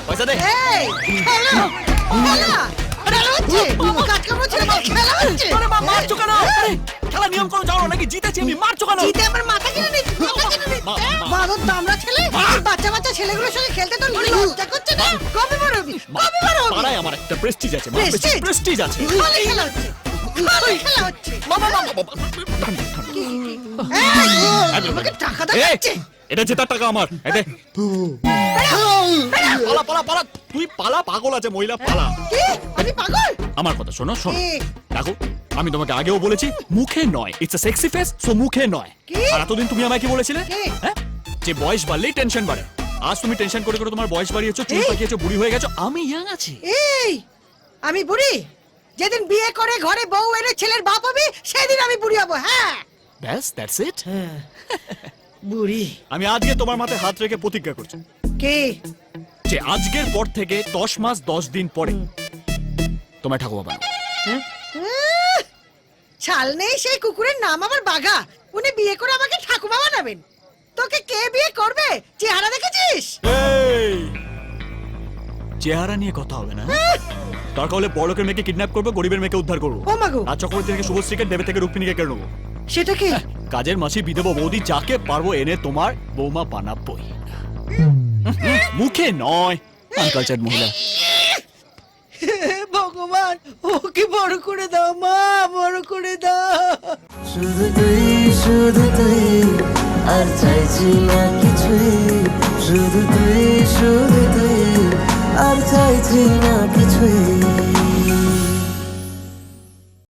পয়সা দে। খেলা নিয়ম করে জানো নাকি? জিতেছি আমি, মারছো কেন? বাচ্চা বাচ্চা ছেলেগুলোর সঙ্গে খেলতে তো লজ্জা করছে না? কবে বড় হবি? কবে বড় হবি? পাড়ায় আমার একটা প্রেস্টিজ আছে, প্রেস্টিজ আছে। খালি খেলা হচ্ছে, খালি খেলা হচ্ছে। আমাকে টাকা দেখাচ্ছে। এটা জেতার টাকা আমার। পালা পালা পালা, তুই পালা, পাগল আছে মহিলা, পালা। আমি পাগল? আমার কথা শোনো, শোনো দেখো, আমি তোমাকে আগেও বলেছি মুখে নয়, it's a sexy face, so মুখে নয়। আর এতদিন তুমি আমায় কি বলেছিলে? হ্যাঁ, যে বয়স বাড়লেই টেনশন বাড়ে। আজ তুমি টেনশন করে করে তোমার বয়স বাড়িয়েছো, চুল পাকিয়েছো, বুড়ি হয়ে গেছো। আমি ইয়াং আছি। এই আমি বুড়ি? যেদিন বিয়ে করে ঘরে বউ এনে ছেলের বাপ হবে সেদিন আমি বুড়ি হব। হ্যাঁ, ব্যাস, দ্যাটস ইট। বুড়ি। আমি আজকে তোমার মাথায় হাত রেখে প্রতিজ্ঞা করছি কে যে আজকের পর থেকে 10 মাস 10 দিন পরে তোমায় ঠাকুমা বানাবো। ছাল নেই সেই কুকুরের নাম আবার বাঘা। উনি বিয়ে করে আমাকে ঠাকুমা বানাবেন? তোকে কে বিয়ে করবে? চেহারা দেখেছিস? এই চেহারা নিয়ে কথা হবে না। দরকার হলে বড়লোকের মেয়েকে কিডন্যাপ করবো, গরিবের মেয়েকে উদ্ধার করবো। ও মাগো। আর চক্রবর্তী থেকে শুভশ্রীকে, দেবে থেকে রুক্মিণীকে কেড়ে নেবো। সেটা কি? কাজের মাসি, বিধবা বৌদি, যাকে পারবো এনে তোমার বৌমা বানাবোই। মুখে নয়, আনকালচার মহিলা। ভগবান, ওকে বড় করে দাও মা, বড় করে দাও। শুধু তুই আর চাইছি না কিছুই। শুধু তুই আর চাইছি না কিছুই।